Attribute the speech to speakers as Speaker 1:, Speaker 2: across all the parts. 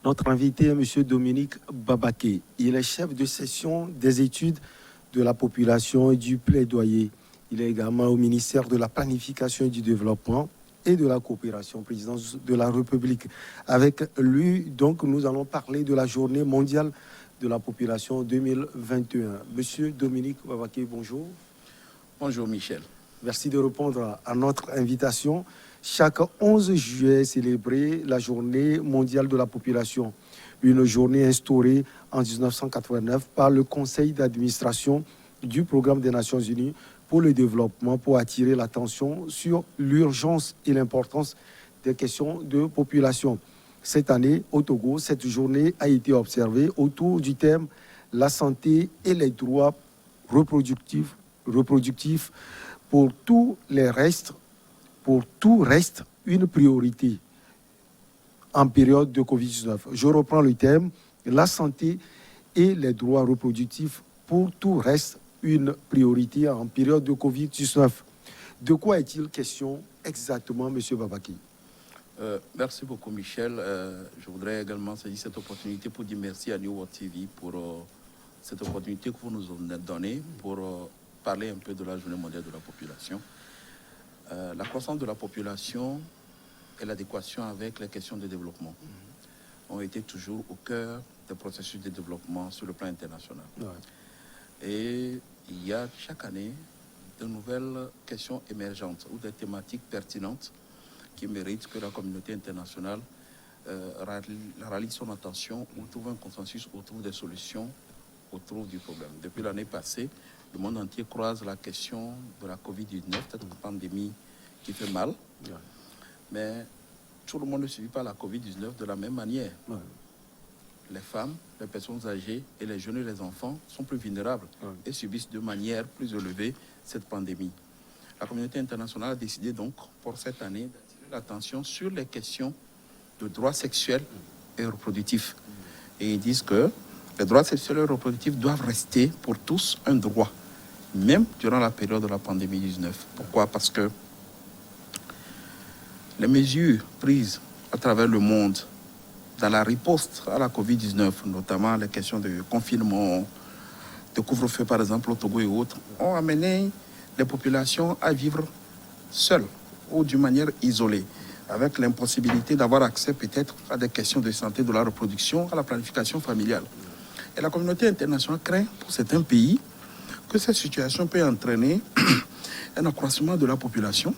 Speaker 1: Notre invité est M. Dominique Babaké. Il est chef de section des études de la population et du plaidoyer. Il est également au ministère de la Planification et du Développement et de la Coopération, présidence de la République. Avec lui, donc, nous allons parler de la Journée mondiale de la population 2021. Monsieur Dominique Babaké, bonjour.
Speaker 2: Bonjour Michel.
Speaker 1: Merci de répondre à notre invitation. Chaque 11 juillet est célébrée la Journée mondiale de la population, une journée instaurée en 1989 par le Conseil d'administration du Programme des Nations Unies pour le développement, pour attirer l'attention sur l'urgence et l'importance des questions de population. Cette année, au Togo, cette journée a été observée autour du thème « La santé et les droits reproductifs pour tout reste une priorité en période de Covid-19. » Je reprends le thème, la santé et les droits reproductifs pour tout reste une priorité en période de Covid-19. De quoi est-il question exactement, M. Babaké?
Speaker 2: Merci beaucoup, Michel. Je voudrais également saisir cette opportunité pour dire merci à New World TV pour cette opportunité que vous nous avez donnée pour parler un peu de la Journée mondiale de la population. La croissance de la population et l'adéquation avec les questions de développement ont été toujours au cœur des processus de développement sur le plan international. Ouais. Et il y a chaque année de nouvelles questions émergentes ou des thématiques pertinentes qui méritent que la communauté internationale rallie son attention ou trouve un consensus autour des solutions autour du problème. Depuis l'année passée, le monde entier croise la question de la Covid-19, cette pandémie qui fait mal. Ouais. Mais tout le monde ne subit pas la Covid-19 de la même manière. Ouais. Les femmes, les personnes âgées et les jeunes et les enfants sont plus vulnérables et subissent de manière plus élevée cette pandémie. La communauté internationale a décidé donc pour cette année d'attirer l'attention sur les questions de droits sexuels et reproductifs. Et ils disent que les droits sexuels et reproductifs doivent rester pour tous un droit, même durant la période de la pandémie 19. Pourquoi? Parce que les mesures prises à travers le monde dans la riposte à la Covid-19, notamment les questions de confinement, de couvre-feu par exemple au Togo et autres, ont amené les populations à vivre seules ou d'une manière isolée, avec l'impossibilité d'avoir accès peut-être à des questions de santé, de la reproduction, à la planification familiale. Et la communauté internationale craint pour certains pays que cette situation peut entraîner un accroissement de la population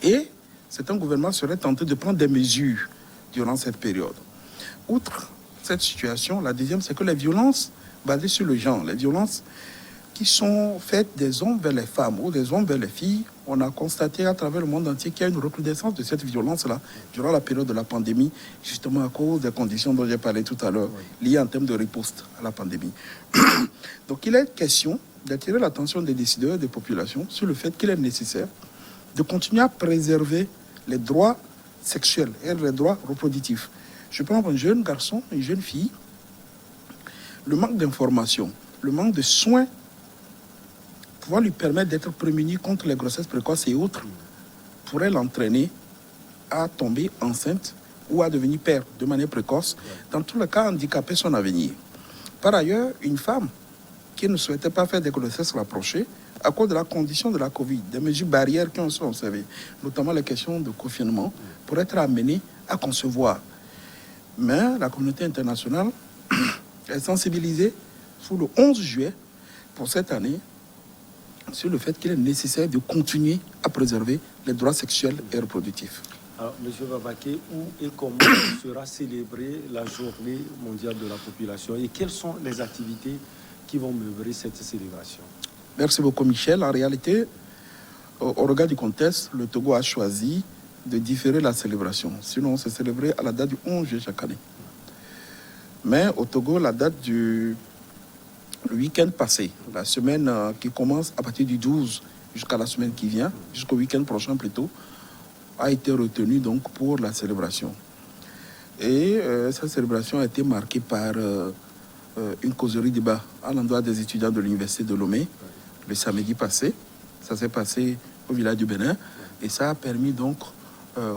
Speaker 2: et certains gouvernements seraient tentés de prendre des mesures durant cette période. Outre cette situation, la deuxième, c'est que les violences basées sur le genre, les violences qui sont faites des hommes vers les femmes ou des hommes vers les filles, on a constaté à travers le monde entier qu'il y a une recrudescence de cette violence-là durant la période de la pandémie, justement à cause des conditions dont j'ai parlé tout à l'heure, liées en termes de riposte à la pandémie. Donc il est question d'attirer l'attention des décideurs des populations sur le fait qu'il est nécessaire de continuer à préserver les droits sexuels et les droits reproductifs. Je prends un jeune garçon, une jeune fille, le manque d'information, le manque de soins pouvoir lui permettre d'être prémuni contre les grossesses précoces et autres pourrait l'entraîner à tomber enceinte ou à devenir père de manière précoce, dans tous les cas handicaper son avenir. Par ailleurs, une femme qui ne souhaitait pas faire des grossesses rapprochées, à cause de la condition de la Covid, des mesures barrières qui ont été observées, notamment les questions de confinement, pour être amenée à concevoir. Mais la communauté internationale est sensibilisée sous le 11 juillet pour cette année sur le fait qu'il est nécessaire de continuer à préserver les droits sexuels et reproductifs.
Speaker 1: Alors, M. Babaké, où et comment sera célébrée la Journée mondiale de la population et quelles sont les activités qui vont meubler cette célébration?
Speaker 2: Merci beaucoup, Michel. En réalité, au regard du contexte, le Togo a choisi de différer la célébration. Sinon, on s'est célébré à la date du 11 juillet chaque année. Mais au Togo, la date du week-end passé, la semaine qui commence à partir du 12 jusqu'à la semaine qui vient, jusqu'au week-end prochain plutôt, a été retenue donc pour la célébration. Et cette célébration a été marquée par une causerie débat à l'endroit des étudiants de l'université de Lomé le samedi passé. Ça s'est passé au village du Bénin et ça a permis donc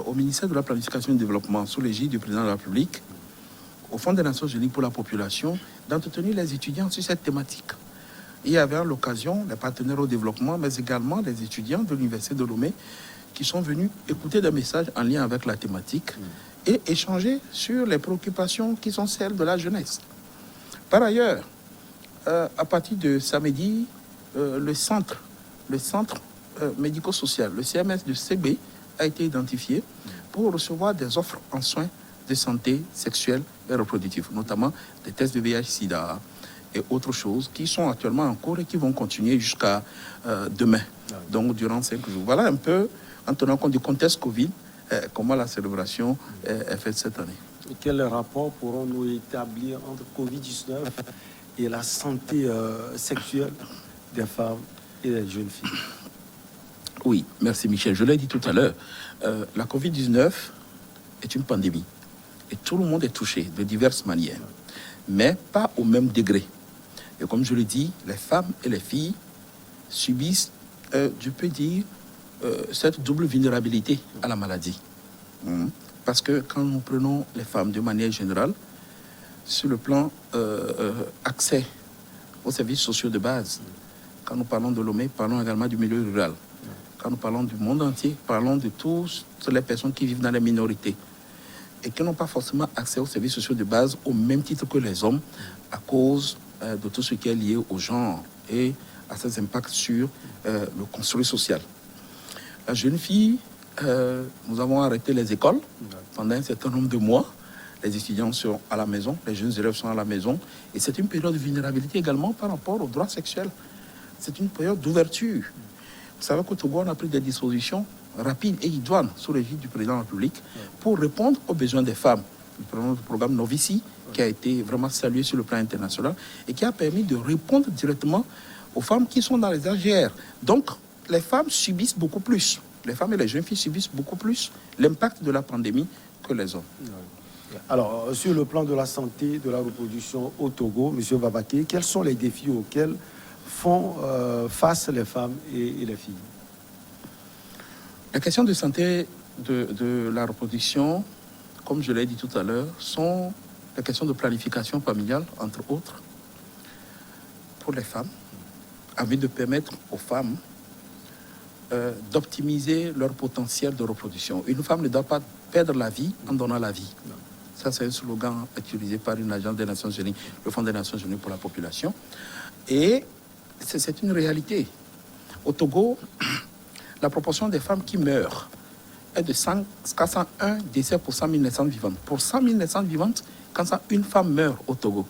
Speaker 2: au ministère de la Planification et du Développement, sous l'égide du président de la République, au Fonds des Nations Unies pour la population d'entretenir les étudiants sur cette thématique. Il y avait à l'occasion les partenaires au développement, mais également les étudiants de l'Université de Lomé qui sont venus écouter des messages en lien avec la thématique et échanger sur les préoccupations qui sont celles de la jeunesse. Par ailleurs, à partir de samedi, le centre médico-social, le CMS de CB, a été identifié pour recevoir des offres en soins de santé sexuelle et reproductive, notamment des tests de VIH-Sida et autres choses qui sont actuellement en cours et qui vont continuer jusqu'à demain, donc durant 5 jours. Voilà un peu, en tenant compte du contexte Covid, comment la célébration est faite cette année.
Speaker 1: Quel rapport pourrons-nous établir entre Covid-19 et la santé sexuelle des femmes et des jeunes filles?
Speaker 2: Oui, merci Michel. Je l'ai dit tout à l'heure, la Covid-19 est une pandémie et tout le monde est touché de diverses manières, mais pas au même degré. Et comme je le dis, les femmes et les filles subissent, je peux dire, cette double vulnérabilité à la maladie. Parce que quand nous prenons les femmes de manière générale, sur le plan accès aux services sociaux de base, quand nous parlons de Lomé, parlons également du milieu rural. Quand nous parlons du monde entier, parlons de toutes les personnes qui vivent dans les minorités et qui n'ont pas forcément accès aux services sociaux de base au même titre que les hommes à cause de tout ce qui est lié au genre et à ses impacts sur le construit social. La jeune fille, nous avons arrêté les écoles pendant un certain nombre de mois. Les étudiants sont à la maison, les jeunes élèves sont à la maison. Et c'est une période de vulnérabilité également par rapport aux droits sexuels. C'est une période d'ouverture. Vous savez qu'au Togo, on a pris des dispositions rapides et idoines sous l'égide du président de la République pour répondre aux besoins des femmes. Le programme Novici, qui a été vraiment salué sur le plan international et qui a permis de répondre directement aux femmes qui sont dans les AGR. Donc, les femmes subissent beaucoup plus. Les femmes et les jeunes filles subissent beaucoup plus l'impact de la pandémie que les hommes.
Speaker 1: Alors, sur le plan de la santé, de la reproduction au Togo, M. Babaké, quels sont les défis auxquels font face les femmes et les filles?
Speaker 2: Les questions de santé de la reproduction, comme je l'ai dit tout à l'heure, sont les questions de planification familiale, entre autres, pour les femmes, afin de permettre aux femmes d'optimiser leur potentiel de reproduction. Une femme ne doit pas perdre la vie en donnant la vie. Ça, c'est un slogan utilisé par une agence des Nations Unies, le Fonds des Nations Unies pour la population. Et c'est une réalité. Au Togo, la proportion des femmes qui meurent est de 401 décès pour 100 000 naissances vivantes. Pour 100 000 naissances vivantes, quand une femme meurt au Togo,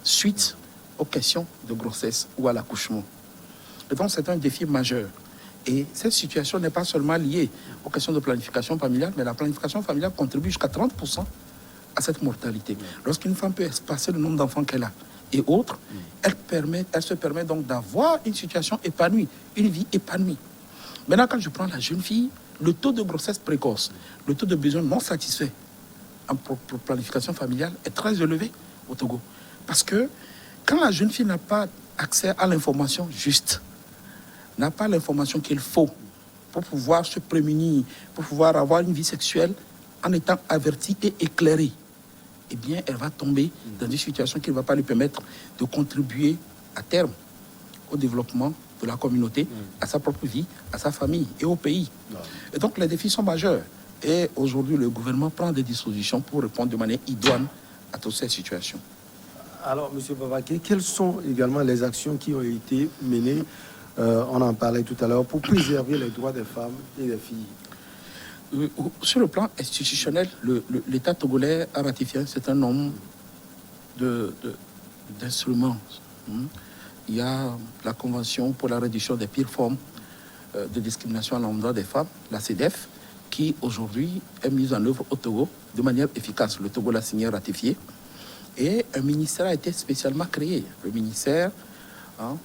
Speaker 2: suite aux questions de grossesse ou à l'accouchement. Et donc, c'est un défi majeur. Et cette situation n'est pas seulement liée aux questions de planification familiale, mais la planification familiale contribue jusqu'à 30% à cette mortalité. Lorsqu'une femme peut espacer le nombre d'enfants qu'elle a et autres, elle se permet donc d'avoir une situation épanouie, une vie épanouie. Maintenant, quand je prends la jeune fille, le taux de grossesse précoce, le taux de besoins non satisfaits pour planification familiale est très élevé au Togo. Parce que quand la jeune fille n'a pas accès à l'information juste, n'a pas l'information qu'il faut pour pouvoir se prémunir, pour pouvoir avoir une vie sexuelle en étant avertie et éclairée, eh bien, elle va tomber dans une situation qui ne va pas lui permettre de contribuer à terme au développement de la communauté, à sa propre vie, à sa famille et au pays. Et donc, les défis sont majeurs. Et aujourd'hui, le gouvernement prend des dispositions pour répondre de manière idoine à toutes ces situations.
Speaker 1: Alors, M. Babaké, quelles sont également les actions qui ont été menées, on en parlait tout à l'heure, pour préserver les droits des femmes et des filles?
Speaker 2: Sur le plan institutionnel, l'État togolais a ratifié un certain nombre d'instruments. Il y a la Convention pour la réduction des pires formes de discrimination à l'endroit des femmes, la CEDEF, qui aujourd'hui est mise en œuvre au Togo de manière efficace. Le Togo l'a signé, ratifié. Et un ministère a été spécialement créé, le ministère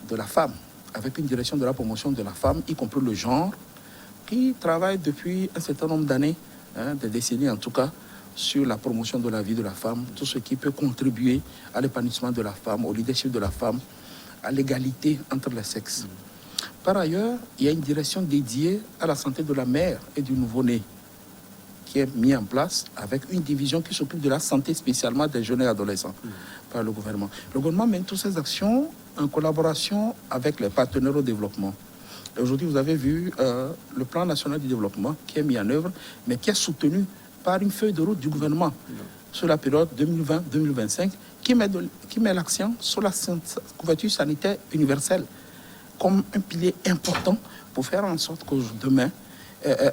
Speaker 2: de la femme, avec une direction de la promotion de la femme, y compris le genre, qui travaille depuis un certain nombre d'années, des décennies en tout cas, sur la promotion de la vie de la femme, tout ce qui peut contribuer à l'épanouissement de la femme, au leadership de la femme, à l'égalité entre les sexes. Par ailleurs, il y a une direction dédiée à la santé de la mère et du nouveau-né, qui est mis en place avec une division qui s'occupe de la santé spécialement des jeunes et adolescents par le gouvernement. Le gouvernement mène toutes ces actions en collaboration avec les partenaires au développement. Aujourd'hui, vous avez vu le plan national du développement qui est mis en œuvre, mais qui est soutenu par une feuille de route du gouvernement sur la période 2020-2025 qui met l'accent sur la couverture sanitaire universelle comme un pilier important pour faire en sorte que demain,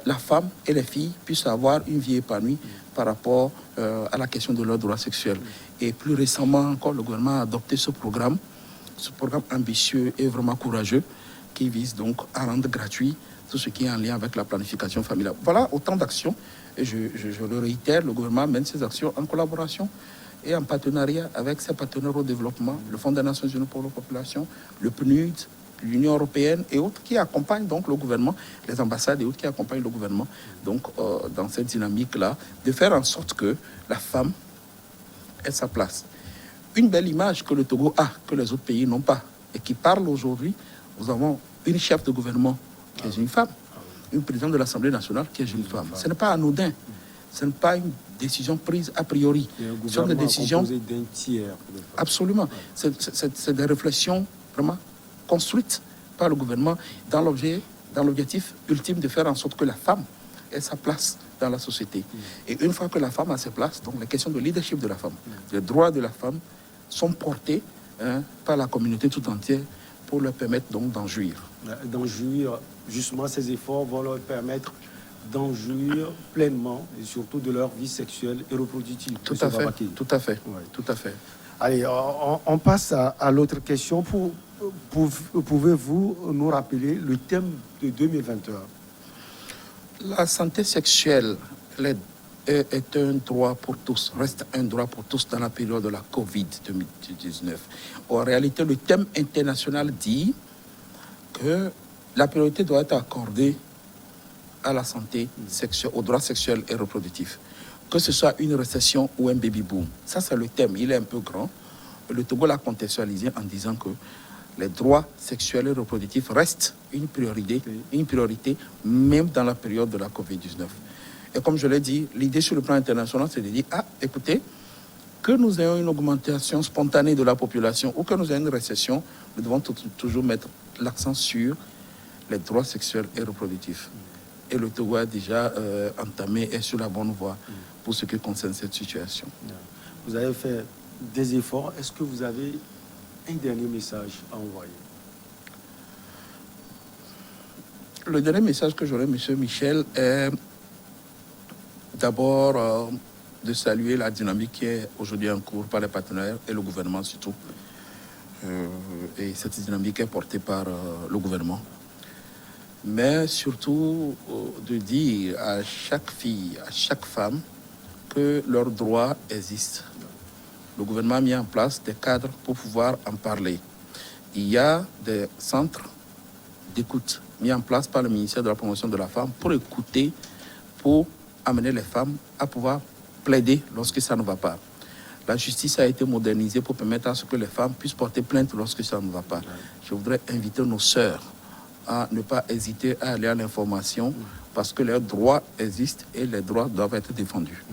Speaker 2: la femme et les filles puissent avoir une vie épanouie par rapport à la question de leurs droits sexuels. Et plus récemment encore, le gouvernement a adopté ce programme ambitieux et vraiment courageux qui vise donc à rendre gratuit tout ce qui est en lien avec la planification familiale. Voilà autant d'actions, et je le réitère, le gouvernement mène ces actions en collaboration et en partenariat avec ses partenaires au développement, le Fonds des Nations Unies pour la population, le PNUD, l'Union européenne et autres qui accompagnent donc le gouvernement, les ambassades et autres qui accompagnent le gouvernement donc dans cette dynamique-là, de faire en sorte que la femme ait sa place. Une belle image que le Togo a, que les autres pays n'ont pas, et qui parle aujourd'hui, nous avons une chef de gouvernement qui est une femme, une présidente de l'Assemblée nationale qui est une femme. Ce n'est pas anodin, ce n'est pas une décision prise a priori.
Speaker 1: Ce sont des décisions composées d'un tiers.
Speaker 2: Absolument. C'est des réflexions vraiment construites par le gouvernement dans l'objectif ultime de faire en sorte que la femme ait sa place dans la société. Et une fois que la femme a sa place, donc les questions de leadership de la femme, les droits de la femme sont portés par la communauté tout entière pour leur permettre donc d'en jouir.
Speaker 1: D'en jouir, justement, ces efforts vont leur permettre d'en jouir pleinement et surtout de leur vie sexuelle et reproductive.
Speaker 2: Tout à fait, tout à fait,
Speaker 1: ouais.
Speaker 2: Tout à fait.
Speaker 1: Allez, on passe à l'autre question. Pouvez-vous nous rappeler le thème de 2021?
Speaker 2: La santé sexuelle est un droit pour tous, reste un droit pour tous dans la période de la Covid-19. En réalité, le thème international dit que la priorité doit être accordée à la santé sexuelle, aux droits sexuels et reproductifs. Que ce soit une récession ou un baby-boom. Ça, c'est le thème. Il est un peu grand. Le Togo l'a contextualisé en disant que les droits sexuels et reproductifs restent une priorité même dans la période de la Covid-19. Et comme je l'ai dit, l'idée sur le plan international, c'est de dire, écoutez, que nous ayons une augmentation spontanée de la population ou que nous ayons une récession, nous devons toujours mettre l'accent sur les droits sexuels et reproductifs. Et le Togo a déjà entamé et est sur la bonne voie pour ce qui concerne cette situation.
Speaker 1: Vous avez fait des efforts. Est-ce que vous avez un dernier message à envoyer?
Speaker 2: Le dernier message que j'aurais, M. Michel, est d'abord de saluer la dynamique qui est aujourd'hui en cours par les partenaires et le gouvernement surtout. Et cette dynamique est portée par le gouvernement. Mais surtout de dire à chaque fille, à chaque femme que leurs droits existent. Le gouvernement a mis en place des cadres pour pouvoir en parler. Il y a des centres d'écoute mis en place par le ministère de la Promotion de la Femme pour écouter, pour amener les femmes à pouvoir plaider lorsque ça ne va pas. La justice a été modernisée pour permettre à ce que les femmes puissent porter plainte lorsque ça ne va pas. Je voudrais inviter nos sœurs à ne pas hésiter à aller à l'information parce que leurs droits existent et les droits doivent être défendus.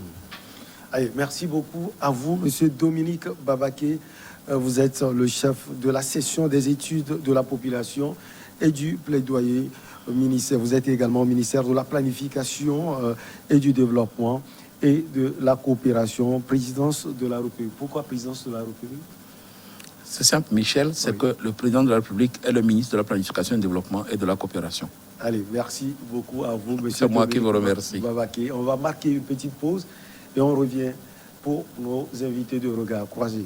Speaker 1: Allez, merci beaucoup à vous, Monsieur Dominique Babaké. Vous êtes le chef de la section des études de la population et du plaidoyer au ministère. Vous êtes également au ministère de la planification et du développement et de la coopération, présidence de la République. Pourquoi présidence de la République?
Speaker 2: C'est simple, Michel, c'est que le président de la République est le ministre de la planification et du développement et de la coopération.
Speaker 1: Allez, merci beaucoup à vous, monsieur.
Speaker 2: C'est moi qui vous remercie.
Speaker 1: Babaké. On va marquer une petite pause et on revient pour nos invités de regard croisé.